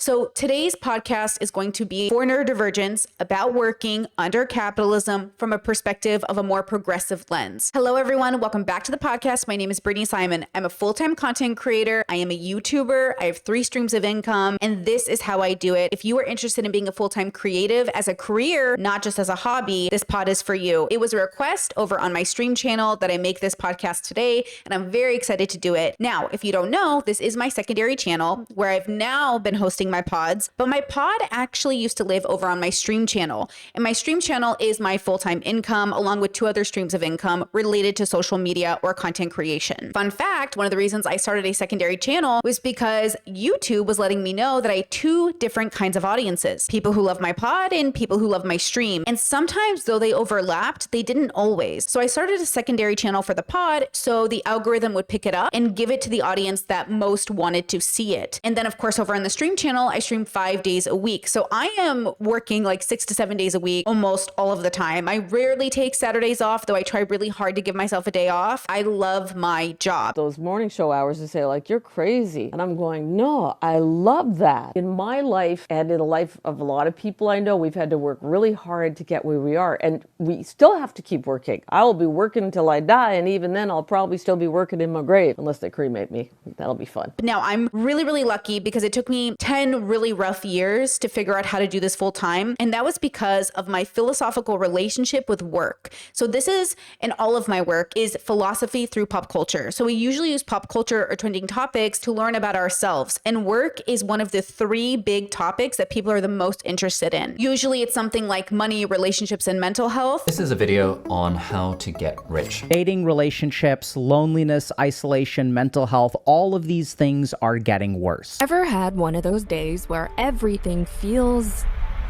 So today's podcast is going to be for neurodivergence about working under capitalism from a perspective of a more progressive lens. Hello, everyone. Welcome back to the podcast. My name is Brittany Simon. I'm a full-time content creator. I am a YouTuber. I have 3 streams of income, and this is how I do it. If you are interested in being a full-time creative as a career, not just as a hobby, this pod is for you. It was a request over on my stream channel that I make this podcast today, and I'm very excited to do it. Now, if you don't know, this is my secondary channel where I've now been hosting my pods, but my pod actually used to live over on my stream channel. And my stream channel is my full-time income along with 2 other streams of income related to social media or content creation. Fun fact, one of the reasons I started a secondary channel was because YouTube was letting me know that I had 2 different kinds of audiences, people who love my pod and people who love my stream. And sometimes though they overlapped, they didn't always. So I started a secondary channel for the pod so the algorithm would pick it up and give it to the audience that most wanted to see it. And then of course over on the stream channel, I stream 5 days a week. So I am working like 6 to 7 days a week almost all of the time. I rarely take Saturdays off, though I try really hard to give myself a day off. I love my job. Those morning show hours to say like, you're crazy. And I'm going, no, I love that. In my life and in the life of a lot of people I know, we've had to work really hard to get where we are. And we still have to keep working. I will be working until I die. And even then I'll probably still be working in my grave unless they cremate me. That'll be fun. Now I'm really lucky because it took me 10 really rough years to figure out how to do this full time. And that was because of my philosophical relationship with work. So this is, and all of my work is philosophy through pop culture. So we usually use pop culture or trending topics to learn about ourselves. And work is one of the 3 big topics that people are the most interested in. Usually it's something like money, relationships, and mental health. This is a video on how to get rich. Dating, relationships, loneliness, isolation, mental health, all of these things are getting worse. Ever had one of those days where everything feels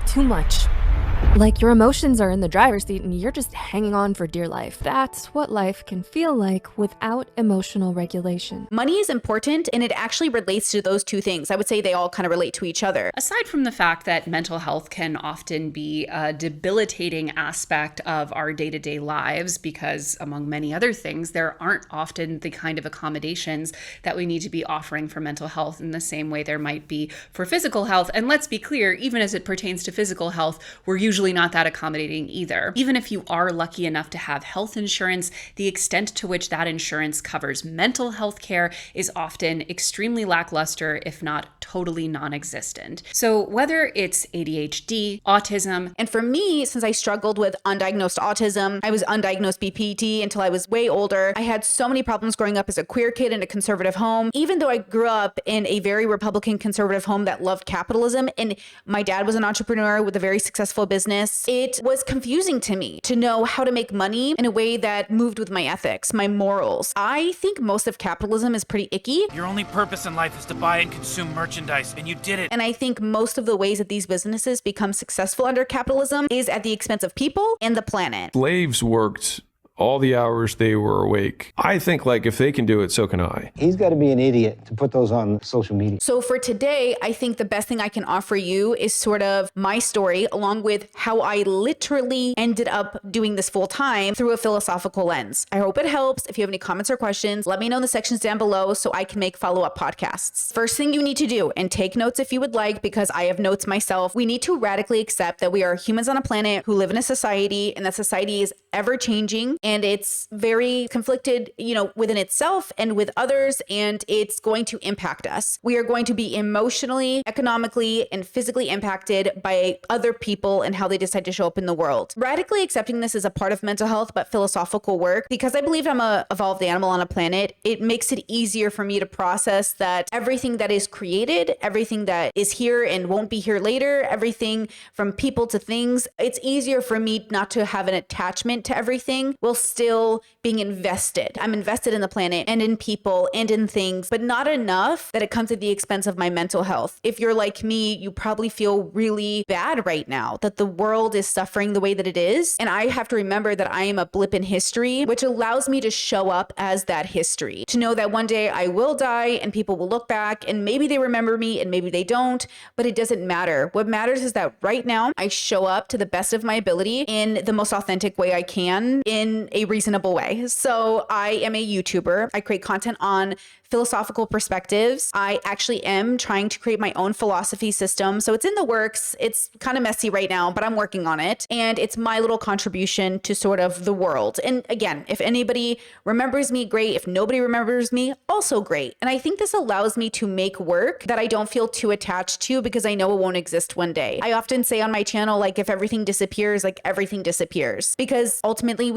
too much? Like your emotions are in the driver's seat and you're just hanging on for dear life. That's what life can feel like without emotional regulation. Money is important and it actually relates to those 2 things. I would say they all kind of relate to each other. Aside from the fact that mental health can often be a debilitating aspect of our day-to-day lives because, among many other things, there aren't often the kind of accommodations that we need to be offering for mental health in the same way there might be for physical health. And let's be clear, even as it pertains to physical health, we're usually not that accommodating either. Even if you are lucky enough to have health insurance, the extent to which that insurance covers mental health care is often extremely lackluster, if not totally non-existent. So whether it's ADHD, autism, and for me, since I struggled with undiagnosed autism, I was undiagnosed BPD until I was way older. I had so many problems growing up as a queer kid in a conservative home, even though I grew up in a very Republican conservative home that loved capitalism. And my dad was an entrepreneur with a very successful business. It was confusing to me to know how to make money in a way that moved with my ethics, my morals. I think most of capitalism is pretty icky. Your only purpose in life is to buy and consume merchandise, and you did it. And I think most of the ways that these businesses become successful under capitalism is at the expense of people and the planet. Slaves worked all the hours they were awake. I think like if they can do it, so can I. He's got to be an idiot to put those on social media. So for today, I think the best thing I can offer you is sort of my story along with how I literally ended up doing this full time through a philosophical lens. I hope it helps. If you have any comments or questions, let me know in the sections down below so I can make follow-up podcasts. First thing you need to do, and take notes if you would like, because I have notes myself, we need to radically accept that we are humans on a planet who live in a society, and that society is ever changing and it's very conflicted, within itself and with others, and it's going to impact us. We are going to be emotionally, economically, and physically impacted by other people and how they decide to show up in the world. Radically accepting this is a part of mental health, but philosophical work, because I believe I'm a evolved animal on a planet, it makes it easier for me to process that everything that is created, everything that is here and won't be here later, everything from people to things, it's easier for me not to have an attachment to everything while still being invested. I'm invested in the planet and in people and in things, but not enough that it comes at the expense of my mental health. If you're like me, you probably feel really bad right now that the world is suffering the way that it is. And I have to remember that I am a blip in history, which allows me to show up as that history, to know that one day I will die and people will look back and maybe they remember me and maybe they don't, but it doesn't matter. What matters is that right now I show up to the best of my ability in the most authentic way I can in in a reasonable way. So I am a YouTuber. I create content on philosophical perspectives. I actually am trying to create my own philosophy system. So it's in the works. It's kind of messy right now, but I'm working on it. And it's my little contribution to sort of the world. And again, if anybody remembers me, great. If nobody remembers me, also great. And I think this allows me to make work that I don't feel too attached to because I know it won't exist one day. I often say on my channel, like, if everything disappears, like everything disappears, because ultimately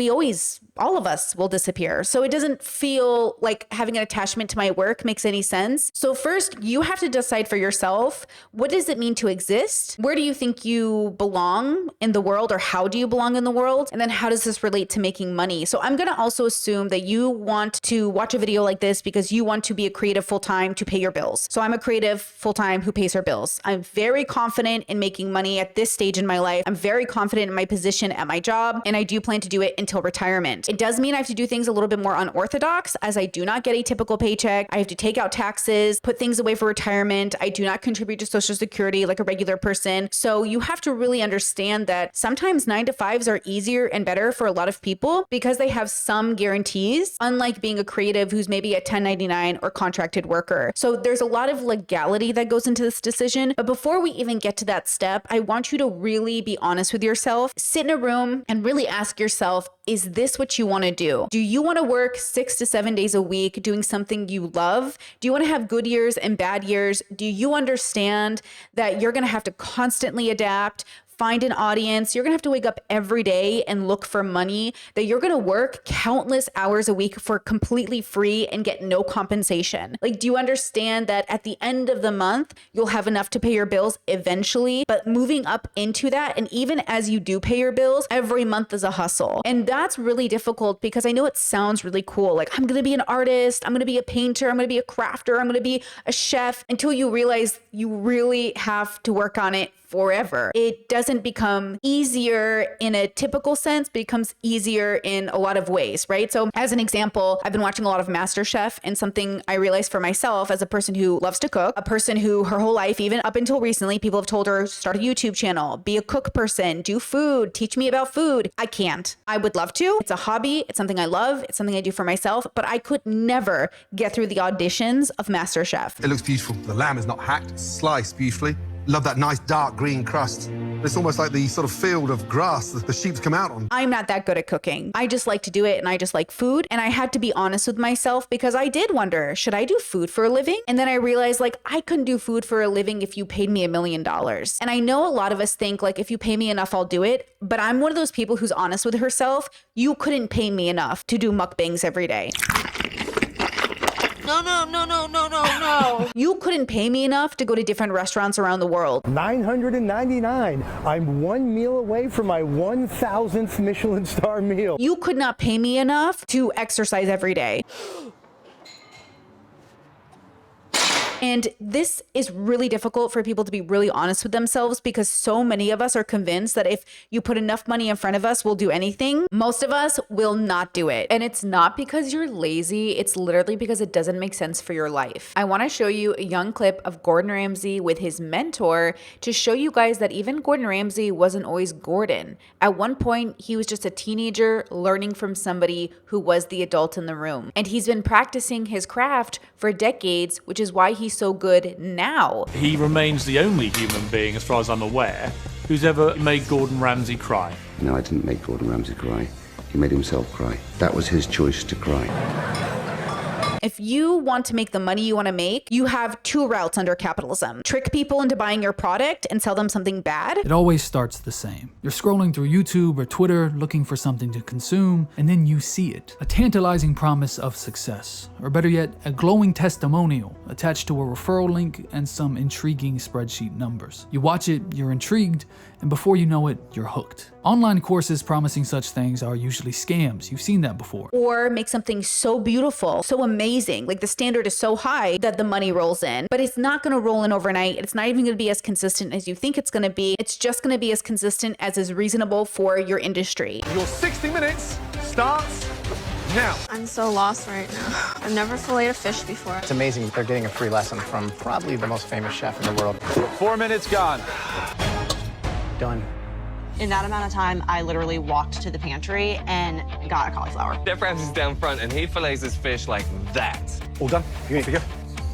all of us will disappear. So it doesn't feel like having an attachment to my work makes any sense. So first, you have to decide for yourself, what does it mean to exist? Where do you think you belong in the world, or how do you belong in the world? And then how does this relate to making money? So I'm going to also assume that you want to watch a video like this because you want to be a creative full-time to pay your bills. So I'm a creative full-time who pays her bills. I'm very confident in making money at this stage in my life. I'm very confident in my position at my job, and I do plan to do it until retirement. It does mean I have to do things a little bit more unorthodox, as I do not get a typical paycheck. I have to take out taxes, put things away for retirement. I do not contribute to Social Security like a regular person. So you have to really understand that sometimes 9-to-5s are easier and better for a lot of people because they have some guarantees, unlike being a creative who's maybe a 1099 or contracted worker. So there's a lot of legality that goes into this decision. But before we even get to that step, I want you to really be honest with yourself. Sit in a room and really ask yourself, is this what you want to do? Do you want to work 6 to 7 days a week doing something you love? Do you want to have good years and bad years? Do you understand that you're going to have to constantly adapt, find an audience? You're going to have to wake up every day and look for money, that you're going to work countless hours a week for completely free and get no compensation. Like, do you understand that at the end of the month, you'll have enough to pay your bills eventually, but moving up into that, and even as you do pay your bills, every month is a hustle. And that's really difficult because I know it sounds really cool. Like, I'm going to be an artist, I'm going to be a painter, I'm going to be a crafter, I'm going to be a chef, until you realize you really have to work on it forever. It doesn't become easier in a typical sense, but it becomes easier in a lot of ways, right? So as an example, I've been watching a lot of MasterChef, and something I realized for myself as a person who loves to cook, a person who her whole life, even up until recently, people have told her, start a YouTube channel, be a cook person, do food, teach me about food. I can't. I would love to. It's a hobby. It's something I love. It's something I do for myself, but I could never get through the auditions of MasterChef. It looks beautiful. The lamb is not hacked, it's sliced beautifully. Love that nice dark green crust. It's almost like the sort of field of grass that the sheep come out on. I'm not that good at cooking. I just like to do it, and I just like food. And I had to be honest with myself because I did wonder, should I do food for a living? And then I realized, like, I couldn't do food for a living if you paid me $1 million. And I know a lot of us think, like, if you pay me enough, I'll do it. But I'm one of those people who's honest with herself. You couldn't pay me enough to do mukbangs every day. No. You couldn't pay me enough to go to different restaurants around the world. $999. I'm one meal away from my 1,000th Michelin star meal. You could not pay me enough to exercise every day. And this is really difficult for people to be really honest with themselves because so many of us are convinced that if you put enough money in front of us, we'll do anything. Most of us will not do it. And it's not because you're lazy. It's literally because it doesn't make sense for your life. I want to show you a young clip of Gordon Ramsay with his mentor to show you guys that even Gordon Ramsay wasn't always Gordon. At one point, he was just a teenager learning from somebody who was the adult in the room. And he's been practicing his craft for decades, which is why he's so good now. He remains the only human being, as far as I'm aware, who's ever made Gordon Ramsay cry. No, I didn't make Gordon Ramsay cry. He made himself cry. That was his choice to cry. If you want to make the money you want to make, you have two routes under capitalism. Trick people into buying your product and sell them something bad. It always starts the same. You're scrolling through YouTube or Twitter looking for something to consume, and then you see it. A tantalizing promise of success, or better yet, a glowing testimonial attached to a referral link and some intriguing spreadsheet numbers. You watch it, you're intrigued, and before you know it, you're hooked. Online courses promising such things are usually scams. You've seen that before. Or make something so beautiful, so amazing, like the standard is so high that the money rolls in. But it's not going to roll in overnight. It's not even going to be as consistent as you think it's going to be. It's just going to be as consistent as is reasonable for your industry. Your 60 minutes starts now. I'm so lost right now. I've never filleted a fish before. It's amazing they're getting a free lesson from probably the most famous chef in the world. 4 minutes gone. Done. In that amount of time, I literally walked to the pantry and got a cauliflower. Chef Ramsay's down front, and he fillets his fish like that. All done. Here you go.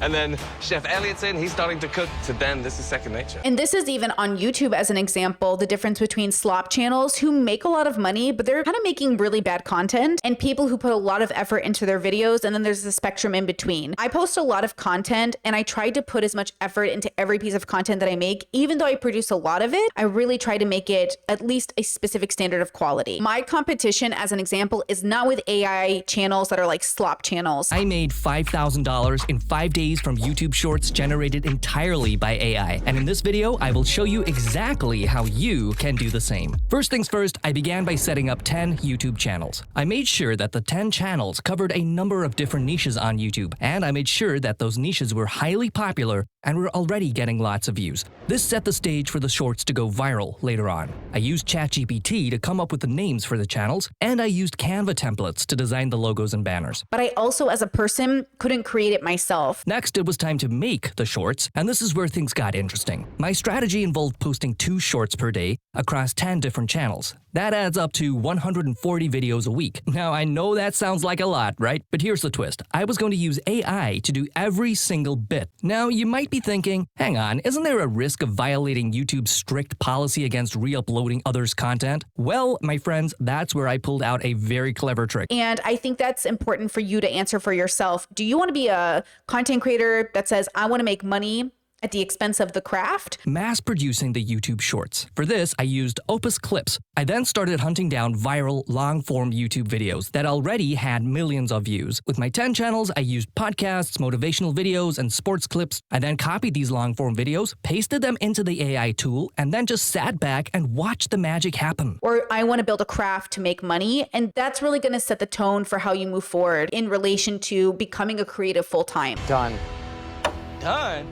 And then Chef Elliot's in, he's starting to cook. To them, this is second nature. And this is even on YouTube as an example, the difference between slop channels who make a lot of money, but they're kind of making really bad content, and people who put a lot of effort into their videos, and then there's the spectrum in between. I post a lot of content, and I try to put as much effort into every piece of content that I make. Even though I produce a lot of it, I really try to make it at least a specific standard of quality. My competition, as an example, is not with AI channels that are like slop channels. I made $5,000 in 5 days from YouTube Shorts generated entirely by AI. And in this video, I will show you exactly how you can do the same. First things first, I began by setting up 10 YouTube channels. I made sure that the 10 channels covered a number of different niches on YouTube, and I made sure that those niches were highly popular and were already getting lots of views. This set the stage for the shorts to go viral later on. I used ChatGPT to come up with the names for the channels, and I used Canva templates to design the logos and banners. But I also, as a person, couldn't create it myself. Next, it was time to make the shorts, and this is where things got interesting. My strategy involved posting 2 shorts per day across 10 different channels. That adds up to 140 videos a week. Now, I know that sounds like a lot, right? But here's the twist. I was going to use AI to do every single bit. Now, you might be thinking, hang on, isn't there a risk of violating YouTube's strict policy against re-uploading others' content? Well, my friends, that's where I pulled out a very clever trick. And I think that's important for you to answer for yourself. Do you want to be a content creator that says, I want to make money at the expense of the craft? Mass producing the YouTube shorts. For this, I used Opus Clips. I then started hunting down viral, long-form YouTube videos that already had millions of views. With my 10 channels, I used podcasts, motivational videos, and sports clips. I then copied these long-form videos, pasted them into the AI tool, and then just sat back and watched the magic happen. Or I want to build a craft to make money, and that's really going to set the tone for how you move forward in relation to becoming a creative full-time. Done. Done?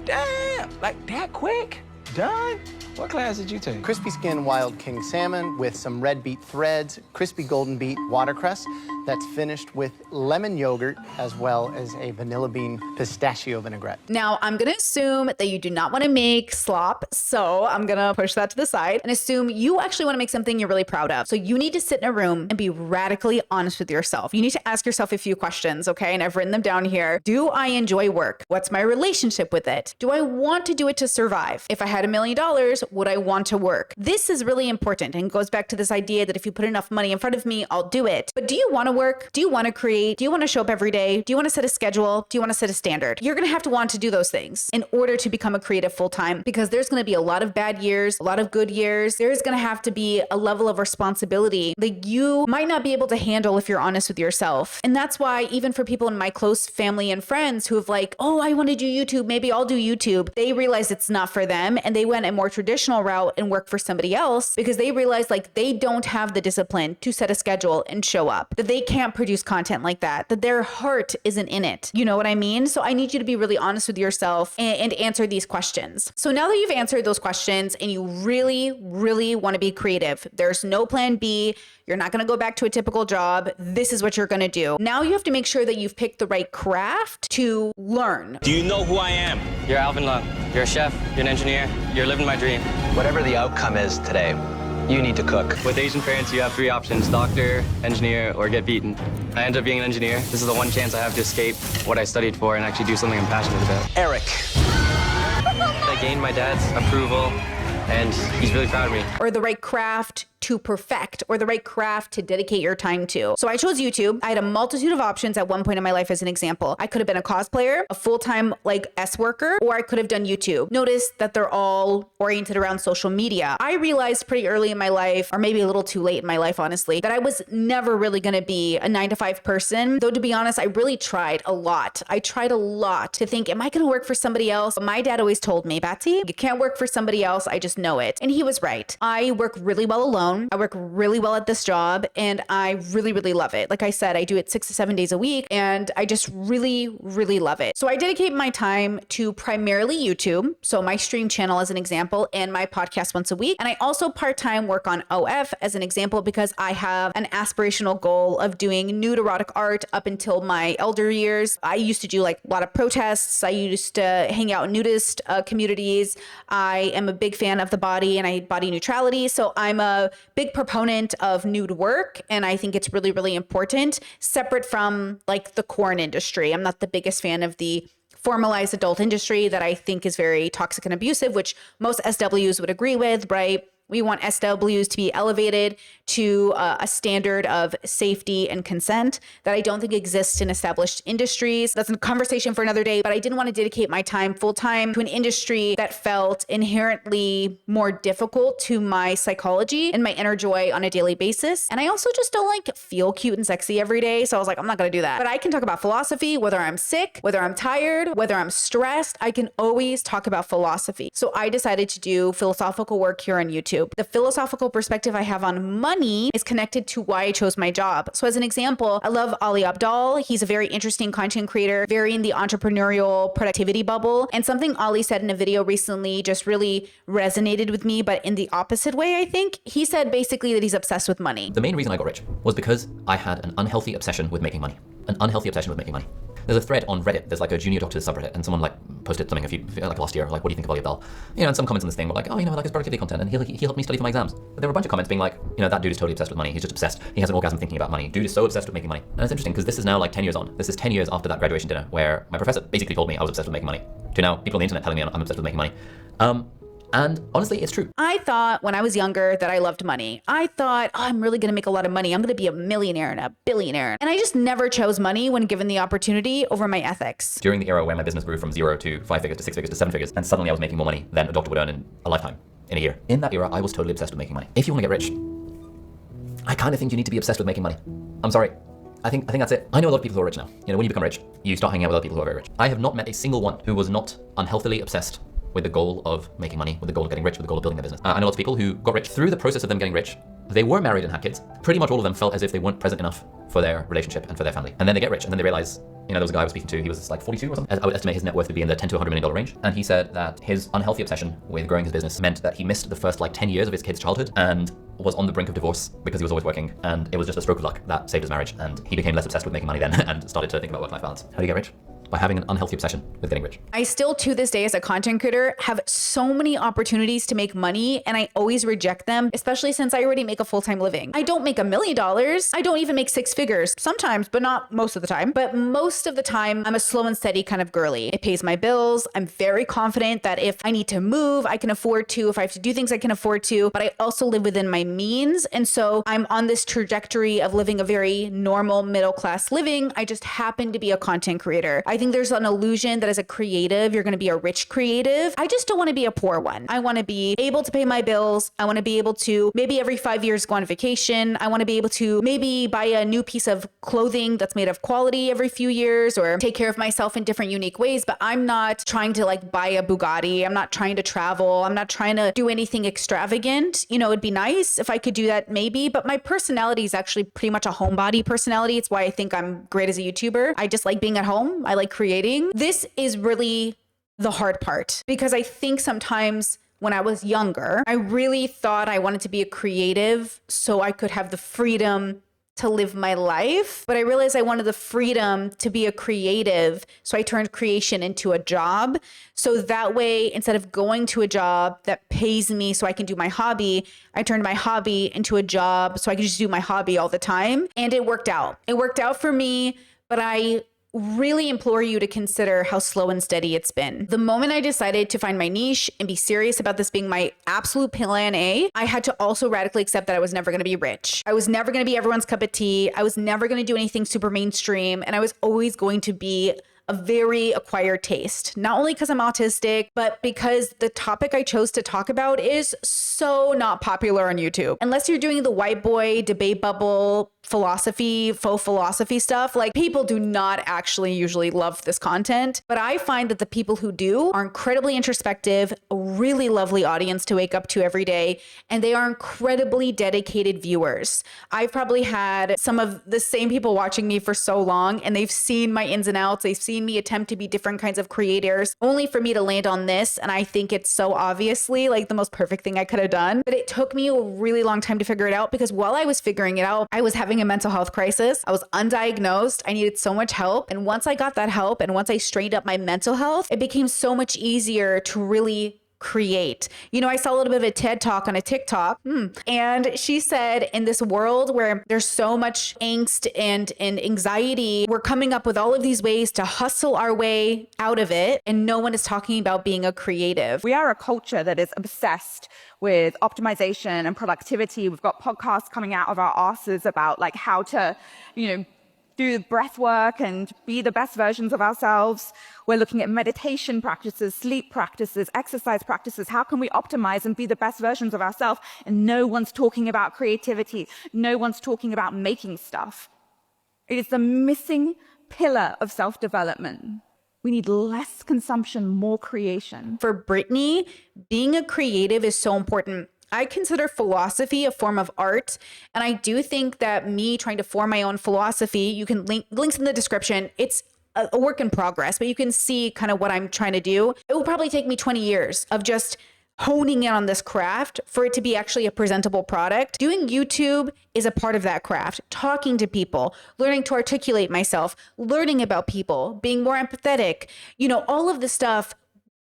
Damn, like that quick? Done? What class did you take? Crispy skin wild king salmon with some red beet threads, crispy golden beet watercress that's finished with lemon yogurt as well as a vanilla bean pistachio vinaigrette. Now, I'm going to assume that you do not want to make slop, so I'm going to push that to the side and assume you actually want to make something you're really proud of. So you need to sit in a room and be radically honest with yourself. You need to ask yourself a few questions, okay? And I've written them down here. Do I enjoy work? What's my relationship with it? Do I want to do it to survive? If I had $1 million, would I want to work? This is really important and goes back to this idea that if you put enough money in front of me, I'll do it. But do you want to work? Do you want to create? Do you want to show up every day? Do you want to set a schedule? Do you want to set a standard? You're going to have to want to do those things in order to become a creative full-time, because there's going to be a lot of bad years, a lot of good years. There's going to have to be a level of responsibility that you might not be able to handle if you're honest with yourself. And that's why even for people in my close family and friends who have like, oh, I want to do YouTube, maybe I'll do YouTube, they realize it's not for them, and they went a more traditional route and work for somebody else because they realize like they don't have the discipline to set a schedule and show up, that they can't produce content like that their heart isn't in it. You know what I mean? So I need you to be really honest with yourself and answer these questions. So now that you've answered those questions and you really, really want to be creative, there's no plan B. You're not going to go back to a typical job. This is what you're going to do. Now you have to make sure that you've picked the right craft to learn. Do you know who I am? You're Alvin Lung. You're a chef. You're an engineer. You're living my dream. Whatever the outcome is today, you need to cook. With Asian parents, you have 3 options: doctor, engineer, or get beaten. I ended up being an engineer. This is the one chance I have to escape what I studied for and actually do something I'm passionate about. Eric. I gained my dad's approval, and he's really proud of me. Or the right craft to perfect, or the right craft to dedicate your time to. So I chose YouTube. I had a multitude of options at one point in my life. As an example, I could have been a cosplayer, a full-time like S worker, or I could have done YouTube. Notice that they're all oriented around social media. I realized pretty early in my life, or maybe a little too late in my life, honestly, that I was never really going to be a 9-to-5 person. Though to be honest, I really tried a lot. I tried a lot to think, am I going to work for somebody else? But my dad always told me, Betsy, you can't work for somebody else. I just know it. And he was right. I work really well alone. own. I work really well at this job and I really, really love it. Like I said, I do it 6 to 7 days a week and I just really, really love it. So I dedicate my time to primarily YouTube. So my stream channel as an example and my podcast once a week. And I also part-time work on OF as an example because I have an aspirational goal of doing nude erotic art up until my elder years. I used to do like a lot of protests. I used to hang out in nudist communities. I am a big fan of the body and body neutrality. So I'm a big proponent of nude work. And I think it's really, really important, separate from like the porn industry. I'm not the biggest fan of the formalized adult industry that I think is very toxic and abusive, which most SWs would agree with, right? We want SWs to be elevated to a standard of safety and consent that I don't think exists in established industries. That's a conversation for another day, but I didn't want to dedicate my time full time to an industry that felt inherently more difficult to my psychology and my inner joy on a daily basis. And I also just don't like feel cute and sexy every day. So I was like, I'm not going to do that. But I can talk about philosophy, whether I'm sick, whether I'm tired, whether I'm stressed, I can always talk about philosophy. So I decided to do philosophical work here on YouTube. The philosophical perspective I have on money is connected to why I chose my job. So as an example, I love Ali Abdaal. He's a very interesting content creator, very in the entrepreneurial productivity bubble. And something Ali said in a video recently just really resonated with me, but in the opposite way, I think. He said basically that he's obsessed with money. The main reason I got rich was because I had an unhealthy obsession with making money. An unhealthy obsession with making money. There's a thread on Reddit, there's like a junior doctors subreddit, and someone like posted something like last year, like, what do you think of Ali Abdaal? You know, and some comments on this thing were like, oh, you know, like his productivity content, and he helped me study for my exams. But there were a bunch of comments being like, you know, that dude is totally obsessed with money. He's just obsessed. He has an orgasm thinking about money. Dude is so obsessed with making money. And it's interesting because this is now like 10 years on. This is 10 years after that graduation dinner where my professor basically told me I was obsessed with making money. To now people on the internet telling me I'm obsessed with making money. And honestly, it's true. I thought when I was younger that I loved money. I thought, oh, I'm really going to make a lot of money. I'm going to be a millionaire and a billionaire. And I just never chose money when given the opportunity over my ethics. During the era where my business grew from 0 to 5 figures to 6 figures to 7 figures, and suddenly I was making more money than a doctor would earn in a lifetime, in a year. In that era, I was totally obsessed with making money. If you want to get rich, I kind of think you need to be obsessed with making money. I'm sorry. I think that's it. I know a lot of people who are rich now. You know, when you become rich, you start hanging out with other people who are very rich. I have not met a single one who was not unhealthily obsessed with the goal of making money, with the goal of getting rich, with the goal of building their business. I know lots of people who got rich through the process of them getting rich. They were married and had kids. Pretty much all of them felt as if they weren't present enough for their relationship and for their family. And then they get rich, and then they realize, you know, there was a guy I was speaking to, he was like 42 or something. I would estimate his net worth to be in the $10 to $100 million range. And he said that his unhealthy obsession with growing his business meant that he missed the first like 10 years of his kid's childhood and was on the brink of divorce because he was always working. And it was just a stroke of luck that saved his marriage. And he became less obsessed with making money then and started to think about work-life balance. How do you get rich? By having an unhealthy obsession with getting rich. I still, to this day, as a content creator, have so many opportunities to make money, and I always reject them, especially since I already make a full-time living. I don't make $1 million. I don't even make 6 figures. Sometimes, but not most of the time. But most of the time, I'm a slow and steady kind of girly. It pays my bills. I'm very confident that if I need to move, I can afford to. If I have to do things, I can afford to. But I also live within my means. And so I'm on this trajectory of living a very normal middle-class living. I just happen to be a content creator. I think there's an illusion that as a creative, you're going to be a rich creative. I just don't want to be a poor one. I want to be able to pay my bills. I want to be able to maybe every 5 years go on vacation. I want to be able to maybe buy a new piece of clothing that's made of quality every few years or take care of myself in different unique ways. But I'm not trying to like buy a Bugatti. I'm not trying to travel. I'm not trying to do anything extravagant. You know, it'd be nice if I could do that maybe, but my personality is actually pretty much a homebody personality. It's why I think I'm great as a YouTuber. I just like being at home. I like creating. This is really the hard part because I think sometimes when I was younger, I really thought I wanted to be a creative so I could have the freedom to live my life. But I realized I wanted the freedom to be a creative. So I turned creation into a job. So that way, instead of going to a job that pays me so I can do my hobby, I turned my hobby into a job so I could just do my hobby all the time. And it worked out. It worked out for me, but I really implore you to consider how slow and steady it's been. The moment I decided to find my niche and be serious about this being my absolute plan A, I had to also radically accept that I was never going to be rich. I was never going to be everyone's cup of tea. I was never going to do anything super mainstream. And I was always going to be a very acquired taste, not only because I'm autistic, but because the topic I chose to talk about is so not popular on YouTube. Unless you're doing the white boy debate bubble philosophy, faux philosophy stuff, like people do not actually usually love this content. But I find that the people who do are incredibly introspective, a really lovely audience to wake up to every day, and they are incredibly dedicated viewers. I've probably had some of the same people watching me for so long, and they've seen my ins and outs. They've seen me attempt to be different kinds of creators, only for me to land on this. And I think it's so obviously like the most perfect thing I could have done. But it took me a really long time to figure it out, because while I was figuring it out, I was having a mental health crisis. I was undiagnosed. I needed so much help. And once I got that help, and once I straightened up my mental health, it became so much easier to really create. You know, I saw a little bit of a TED talk on a TikTok, and she said, in this world where there's so much angst and anxiety, we're coming up with all of these ways to hustle our way out of it, and no one is talking about being a creative. We are a culture that is obsessed with optimization and productivity. We've got podcasts coming out of our asses about like how to, do breath work and be the best versions of ourselves. We're looking at meditation practices, sleep practices, exercise practices. How can we optimize and be the best versions of ourselves? And no one's talking about creativity. No one's talking about making stuff. It is the missing pillar of self-development. We need less consumption, more creation. For Brittany, being a creative is so important. I consider philosophy a form of art, and I do think that me trying to form my own philosophy, you can links in the description. It's a work in progress, but you can see kind of what I'm trying to do. It will probably take me 20 years of just honing in on this craft for it to be actually a presentable product. Doing YouTube is a part of that craft. Talking to people, learning to articulate myself, learning about people, being more empathetic, all of this stuff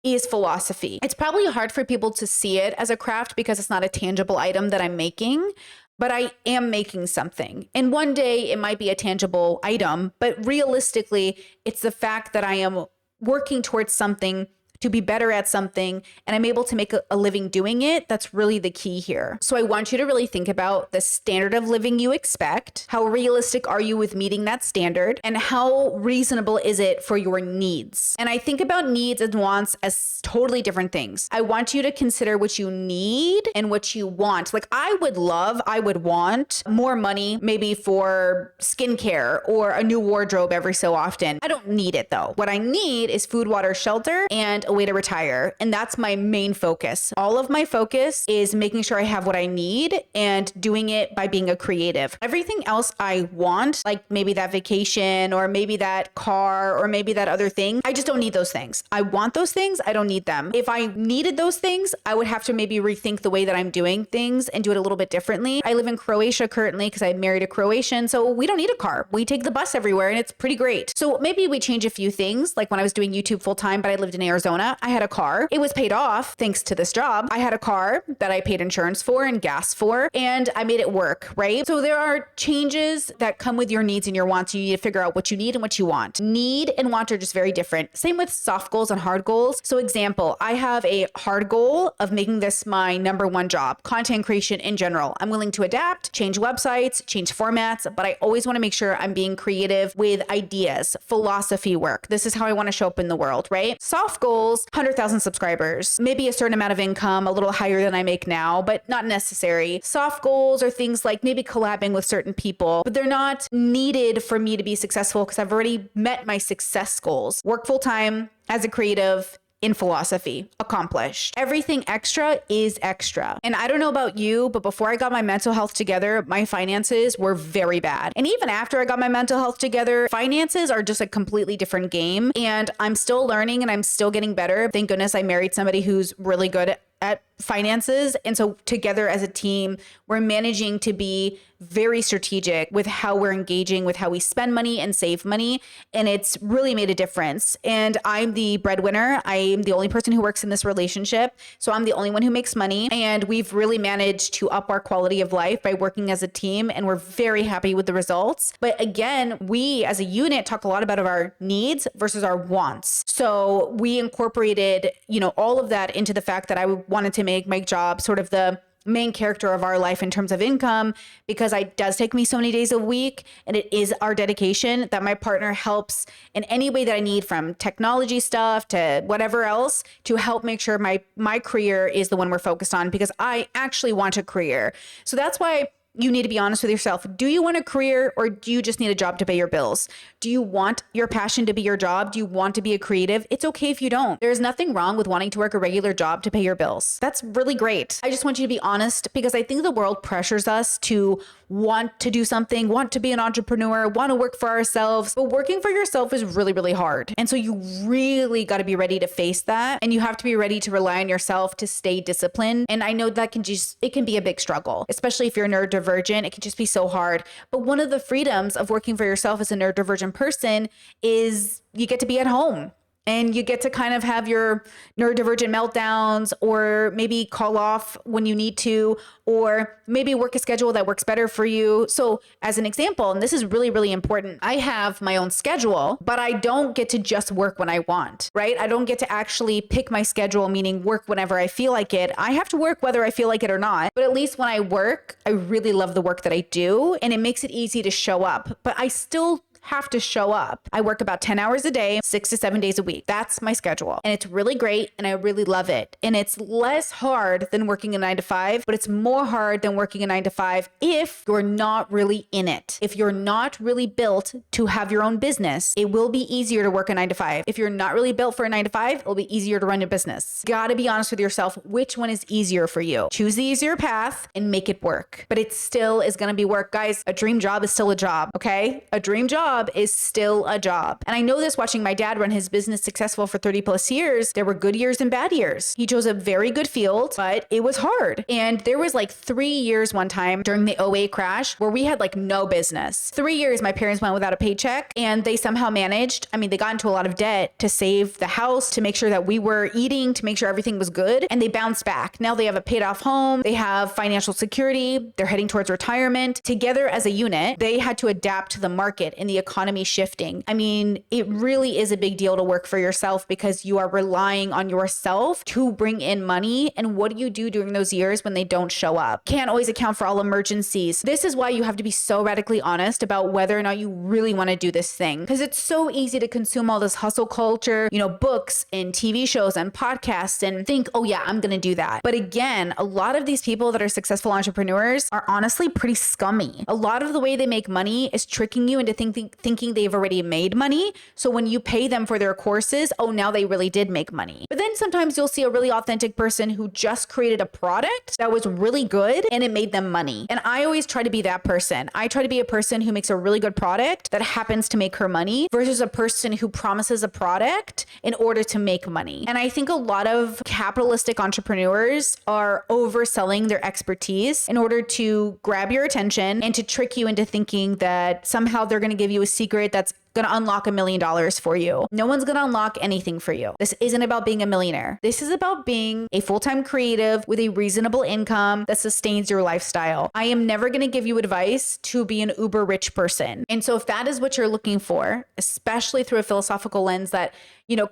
is philosophy. It's probably hard for people to see it as a craft because it's not a tangible item that I'm making, but I am making something. And one day it might be a tangible item, but realistically, it's the fact that I am working towards something, to be better at something, and I'm able to make a living doing it. That's really the key here. So I want you to really think about the standard of living you expect. How realistic are you with meeting that standard? And how reasonable is it for your needs? And I think about needs and wants as totally different things. I want you to consider what you need and what you want. Like I would want more money, maybe for skincare or a new wardrobe every so often. I don't need it though. What I need is food, water, shelter, and a way to retire. And that's my main focus. All of my focus is making sure I have what I need and doing it by being a creative. Everything else I want, like maybe that vacation or maybe that car or maybe that other thing, I just don't need those things. I want those things. I don't need them. If I needed those things, I would have to maybe rethink the way that I'm doing things and do it a little bit differently. I live in Croatia currently because I married a Croatian. So we don't need a car. We take the bus everywhere and it's pretty great. So maybe we change a few things. Like when I was doing YouTube full time, but I lived in Arizona, I had a car. It was paid off thanks to this job. I had a car that I paid insurance for and gas for, and I made it work, right? So there are changes that come with your needs and your wants. You need to figure out what you need and what you want. Need and want are just very different. Same with soft goals and hard goals. So example, I have a hard goal of making this my number one job, content creation in general. I'm willing to adapt, change websites, change formats, but I always want to make sure I'm being creative with ideas, philosophy work. This is how I want to show up in the world, right? Soft goals, 100,000 subscribers, maybe a certain amount of income, a little higher than I make now, but not necessary. Soft goals are things like maybe collabing with certain people, but they're not needed for me to be successful because I've already met my success goals. Work full time as a creative, in philosophy, accomplished. Everything extra is extra. And I don't know about you, but before I got my mental health together, my finances were very bad. And even after I got my mental health together, finances are just a completely different game. And I'm still learning and I'm still getting better. Thank goodness I married somebody who's really good at finances. And so together as a team, we're managing to be very strategic with how we're engaging with how we spend money and save money. And it's really made a difference. And I'm the breadwinner. I am the only person who works in this relationship. So I'm the only one who makes money. And we've really managed to up our quality of life by working as a team. And we're very happy with the results. But again, we as a unit talk a lot about our needs versus our wants. So we incorporated, all of that into the fact that I wanted to make my job sort of the main character of our life in terms of income, because it does take me so many days a week, and it is our dedication that my partner helps in any way that I need, from technology stuff to whatever else, to help make sure my career is the one we're focused on, because I actually want a career. So that's why you need to be honest with yourself. Do you want a career, or do you just need a job to pay your bills? Do you want your passion to be your job? Do you want to be a creative? It's okay if you don't. There's nothing wrong with wanting to work a regular job to pay your bills. That's really great. I just want you to be honest, because I think the world pressures us to want to do something, want to be an entrepreneur, want to work for ourselves. But working for yourself is really, really hard. And so you really got to be ready to face that. And you have to be ready to rely on yourself to stay disciplined. And I know that it can be a big struggle, especially if you're neurodivergent. It can just be so hard. But one of the freedoms of working for yourself as a neurodivergent person is you get to be at home. And you get to kind of have your neurodivergent meltdowns, or maybe call off when you need to, or maybe work a schedule that works better for you. So as an example, and this is really, really important, I have my own schedule, but I don't get to just work when I want, right? I don't get to actually pick my schedule, meaning work whenever I feel like it. I have to work whether I feel like it or not. But at least when I work, I really love the work that I do, and it makes it easy to show up. But I still have to show up. I work about 10 hours a day, 6 to 7 days a week. That's my schedule. And it's really great, and I really love it. And it's less hard than working a 9 to 5, but it's more hard than working a 9 to 5 if you're not really in it. If you're not really built to have your own business, it will be easier to work a 9 to 5. If you're not really built for a 9 to 5, it'll be easier to run a business. Gotta be honest with yourself, which one is easier for you. Choose the easier path and make it work. But it still is gonna be work. Guys, a dream job is still a job, okay? A dream job is still a job. And I know this watching my dad run his business successful for 30 plus years. There were good years and bad years. He chose a very good field, but it was hard. And there was like 3 years one time during the 08 crash where we had like no business. 3 years my parents went without a paycheck, and they somehow managed. I mean, they got into a lot of debt to save the house, to make sure that we were eating, to make sure everything was good. And they bounced back. Now they have a paid off home. They have financial security. They're heading towards retirement. Together as a unit, they had to adapt to the market and the economy shifting. I mean, it really is a big deal to work for yourself, because you are relying on yourself to bring in money. And what do you do during those years when they don't show up? Can't always account for all emergencies. This is why you have to be so radically honest about whether or not you really want to do this thing, because it's so easy to consume all this hustle culture, books and TV shows and podcasts, and think, oh yeah, I'm going to do that. But again, a lot of these people that are successful entrepreneurs are honestly pretty scummy. A lot of the way they make money is tricking you into thinking they've already made money. So when you pay them for their courses, oh, now they really did make money. But then sometimes you'll see a really authentic person who just created a product that was really good and it made them money. And I always try to be that person. I try to be a person who makes a really good product that happens to make her money, versus a person who promises a product in order to make money. And I think a lot of capitalistic entrepreneurs are overselling their expertise in order to grab your attention and to trick you into thinking that somehow they're going to give you a secret that's going to unlock $1 million for you. No one's going to unlock anything for you. This isn't about being a millionaire. This is about being a full-time creative with a reasonable income that sustains your lifestyle. I am never going to give you advice to be an uber rich person. And so if that is what you're looking for, especially through a philosophical lens that,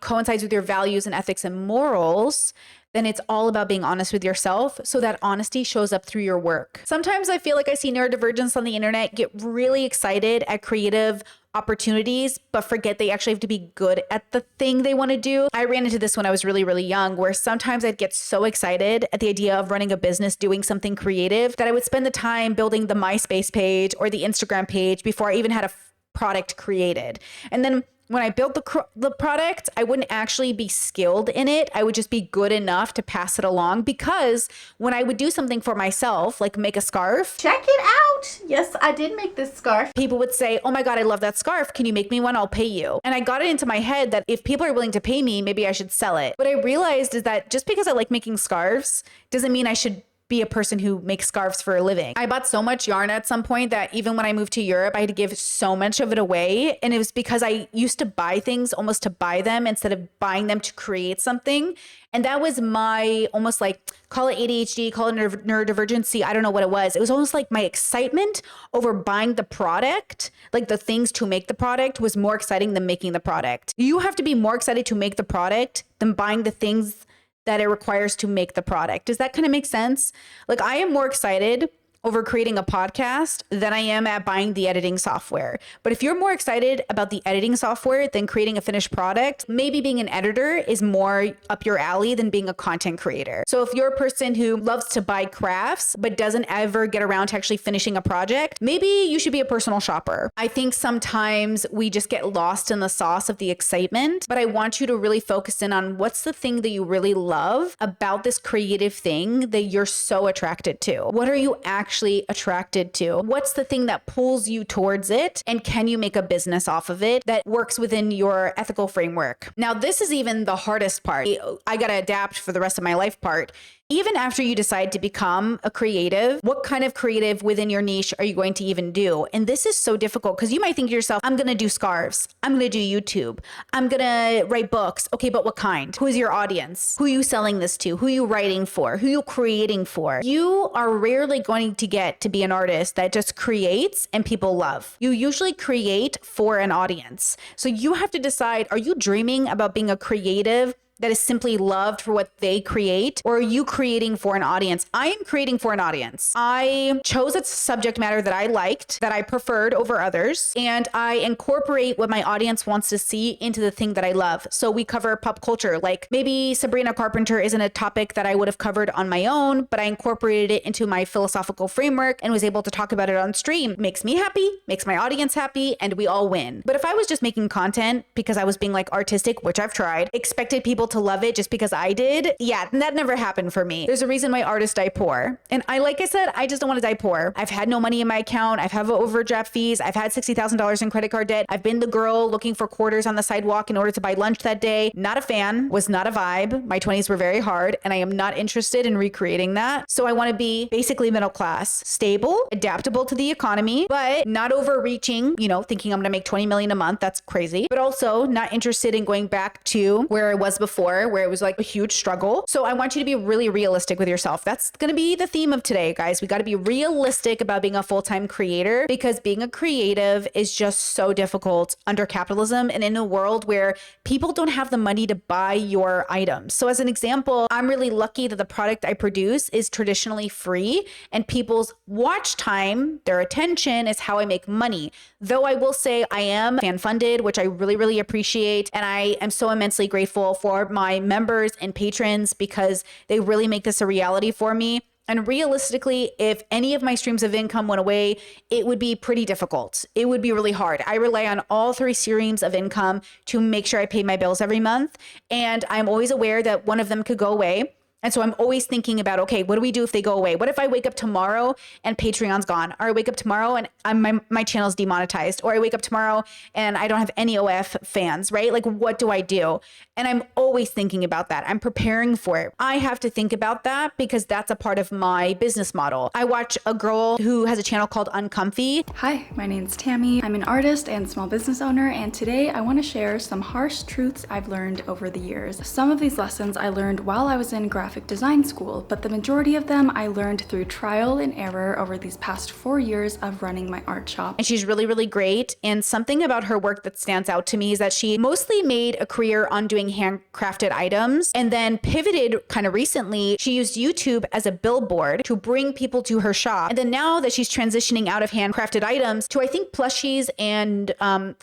coincides with your values and ethics and morals, then it's all about being honest with yourself, so that honesty shows up through your work. Sometimes I feel like I see neurodivergents on the internet get really excited at creative opportunities, but forget they actually have to be good at the thing they want to do. I ran into this when I was really, really young, where sometimes I'd get so excited at the idea of running a business, doing something creative, that I would spend the time building the MySpace page or the Instagram page before I even had a product created. And then when I built the product, I wouldn't actually be skilled in it. I would just be good enough to pass it along, because when I would do something for myself, like make a scarf, check it out. Yes, I did make this scarf. People would say, oh my God, I love that scarf. Can you make me one? I'll pay you. And I got it into my head that if people are willing to pay me, maybe I should sell it. What I realized is that just because I like making scarves doesn't mean I should be a person who makes scarves for a living. I bought so much yarn at some point that even when I moved to Europe, I had to give so much of it away. And it was because I used to buy things almost to buy them instead of buying them to create something. And that was my almost like, call it ADHD, call it neurodivergency. I don't know what it was. It was almost like my excitement over buying the product, like the things to make the product, was more exciting than making the product. You have to be more excited to make the product than buying the things that it requires to make the product. Does that kind of make sense? Like, I am more excited over creating a podcast than I am at buying the editing software. But if you're more excited about the editing software than creating a finished product, maybe being an editor is more up your alley than being a content creator. So if you're a person who loves to buy crafts but doesn't ever get around to actually finishing a project, maybe you should be a personal shopper. I think sometimes we just get lost in the sauce of the excitement, but I want you to really focus in on what's the thing that you really love about this creative thing that you're so attracted to. What are you actually attracted to? What's the thing that pulls you towards it? And can you make a business off of it that works within your ethical framework? Now, this is even the hardest part. I got to adapt for the rest of my life part. Even after you decide to become a creative, what kind of creative within your niche are you going to even do? And this is so difficult because you might think to yourself, I'm going to do scarves. I'm going to do YouTube. I'm going to write books. Okay, but what kind? Who is your audience? Who are you selling this to? Who are you writing for? Who are you creating for? You are rarely going to get to be an artist that just creates and people love. You usually create for an audience. So you have to decide, are you dreaming about being a creative that is simply loved for what they create? Or are you creating for an audience? I am creating for an audience. I chose a subject matter that I liked, that I preferred over others, and I incorporate what my audience wants to see into the thing that I love. So we cover pop culture, like maybe Sabrina Carpenter isn't a topic that I would have covered on my own, but I incorporated it into my philosophical framework and was able to talk about it on stream. Makes me happy, makes my audience happy, and we all win. But if I was just making content because I was being like artistic, which I've tried, expected people to love it just because I did, yeah, that never happened for me. There's a reason why artists die poor. And like I said, I just don't want to die poor. I've had no money in my account. I've had overdraft fees. I've had $60,000 in credit card debt. I've been the girl looking for quarters on the sidewalk in order to buy lunch that day. Not a fan, was not a vibe. My 20s were very hard and I am not interested in recreating that. So I want to be basically middle class, stable, adaptable to the economy, but not overreaching, thinking I'm going to make 20 million a month. That's crazy. But also not interested in going back to where I was before, where it was like a huge struggle. So I want you to be really realistic with yourself. That's going to be the theme of today, guys. We got to be realistic about being a full-time creator because being a creative is just so difficult under capitalism and in a world where people don't have the money to buy your items. So as an example, I'm really lucky that the product I produce is traditionally free and people's watch time, their attention is how I make money. Though I will say I am fan funded, which I really, really appreciate. And I am so immensely grateful for my members and patrons because they really make this a reality for me. And realistically, if any of my streams of income went away, it would be pretty difficult. It would be really hard. I rely on all 3 streams of income to make sure I pay my bills every month. And I'm always aware that one of them could go away. And so I'm always thinking about, okay, what do we do if they go away? What if I wake up tomorrow and Patreon's gone? Or I wake up tomorrow and my channel's demonetized? Or I wake up tomorrow and I don't have any OF fans, right? Like, what do I do? And I'm always thinking about that. I'm preparing for it. I have to think about that because that's a part of my business model. I watch a girl who has a channel called Uncomfy. Hi, my name's Tammy. I'm an artist and small business owner, and today I want to share some harsh truths I've learned over the years. Some of these lessons I learned while I was in graphic design school, but the majority of them I learned through trial and error over these past 4 years of running my art shop. And she's really, really great. And something about her work that stands out to me is that she mostly made a career on doing handcrafted items and then pivoted kind of recently. She used YouTube as a billboard to bring people to her shop. And then now that she's transitioning out of handcrafted items to, I think, plushies and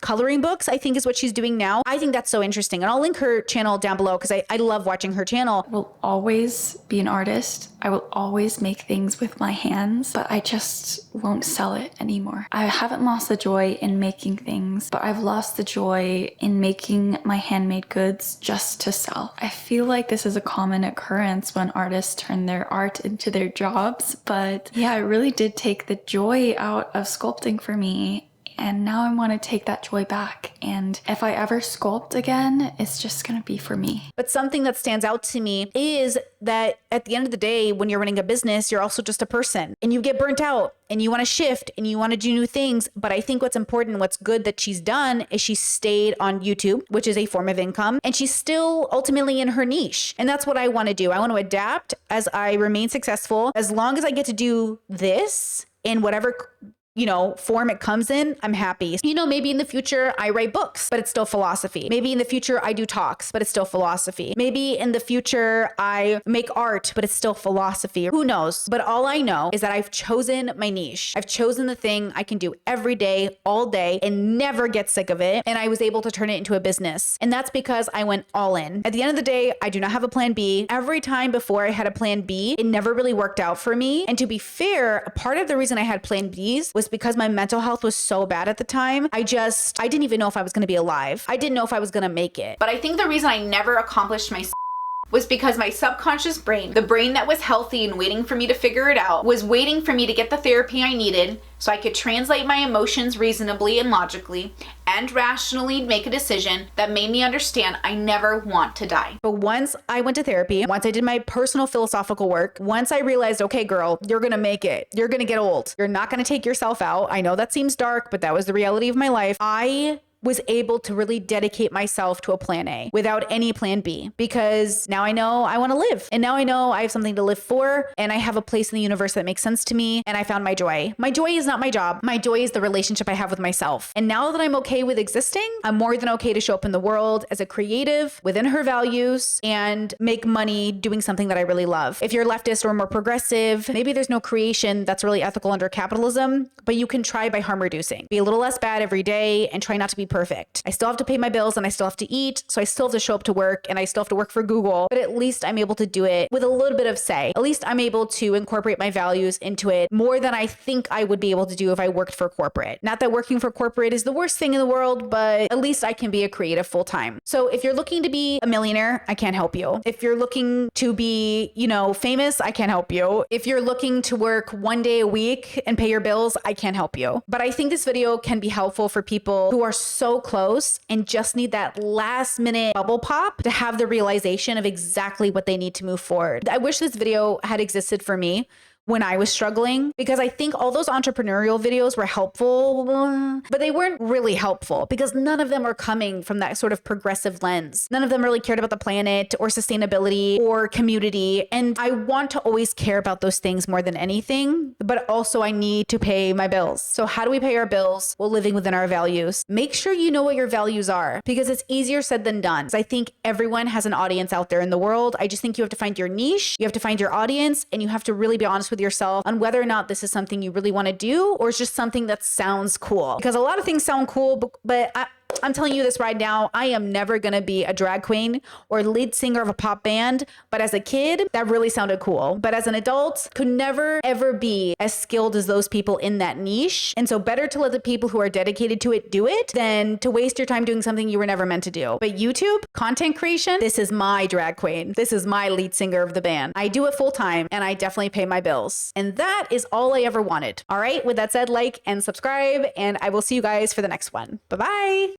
coloring books, I think is what she's doing now. I think that's so interesting. And I'll link her channel down below because I love watching her channel. Will always be an artist. I will always make things with my hands, but I just won't sell it anymore. I haven't lost the joy in making things, but I've lost the joy in making my handmade goods just to sell. I feel like this is a common occurrence when artists turn their art into their jobs, but yeah, it really did take the joy out of sculpting for me. And now I want to take that joy back. And if I ever sculpt again, it's just going to be for me. But something that stands out to me is that at the end of the day, when you're running a business, you're also just a person and you get burnt out and you want to shift and you want to do new things. But I think what's important, what's good that she's done is she stayed on YouTube, which is a form of income, and she's still ultimately in her niche. And that's what I want to do. I want to adapt as I remain successful. As long as I get to do this in whatever form it comes in, I'm happy. Maybe in the future I write books, but it's still philosophy. Maybe in the future I do talks, but it's still philosophy. Maybe in the future I make art, but it's still philosophy. Who knows? But all I know is that I've chosen my niche. I've chosen the thing I can do every day, all day, and never get sick of it. And I was able to turn it into a business. And that's because I went all in. At the end of the day, I do not have a plan B. Every time before I had a plan B, it never really worked out for me. And to be fair, a part of the reason I had plan Bs was because my mental health was so bad at the time. I didn't even know if I was going to be alive. I didn't know if I was going to make it. But I think the reason I never accomplished my was because my subconscious brain, the brain that was healthy and waiting for me to figure it out, was waiting for me to get the therapy I needed so I could translate my emotions reasonably and logically and rationally make a decision that made me understand I never want to die. But once I went to therapy, once I did my personal philosophical work, once I realized, okay, girl, you're going to make it. You're going to get old. You're not going to take yourself out. I know that seems dark, but that was the reality of my life. I was able to really dedicate myself to a plan A without any plan B, because now I know I want to live, and now I know I have something to live for, and I have a place in the universe that makes sense to me, and I found my joy. My joy is not my job. My joy is the relationship I have with myself. And now that I'm okay with existing, I'm more than okay to show up in the world as a creative within her values and make money doing something that I really love. If you're leftist or more progressive, maybe there's no creation that's really ethical under capitalism, but you can try by harm reducing. Be a little less bad every day and try not to be perfect. I still have to pay my bills and I still have to eat, so I still have to show up to work and I still have to work for Google, but at least I'm able to do it with a little bit of say. At least I'm able to incorporate my values into it more than I think I would be able to do if I worked for corporate. Not that working for corporate is the worst thing in the world, but at least I can be a creative full time. So if you're looking to be a millionaire, I can't help you. If you're looking to be, famous, I can't help you. If you're looking to work one day a week and pay your bills, I can't help you. But I think this video can be helpful for people who are so close and just need that last minute bubble pop to have the realization of exactly what they need to move forward. I wish this video had existed for me when I was struggling, because I think all those entrepreneurial videos were helpful, but they weren't really helpful because none of them were coming from that sort of progressive lens. None of them really cared about the planet or sustainability or community. And I want to always care about those things more than anything, but also I need to pay my bills. So how do we pay our bills while living within our values? Make sure you know what your values are, because it's easier said than done. I think everyone has an audience out there in the world. I just think you have to find your niche, you have to find your audience, and you have to really be honest with yourself on whether or not this is something you really want to do or it's just something that sounds cool. Because a lot of things sound cool, but I'm telling you this right now, I am never going to be a drag queen or lead singer of a pop band. But as a kid, that really sounded cool. But as an adult, could never, ever be as skilled as those people in that niche. And so better to let the people who are dedicated to it do it than to waste your time doing something you were never meant to do. But YouTube, content creation, this is my drag queen. This is my lead singer of the band. I do it full time and I definitely pay my bills. And that is all I ever wanted. All right. With that said, like and subscribe, and I will see you guys for the next one. Bye-bye.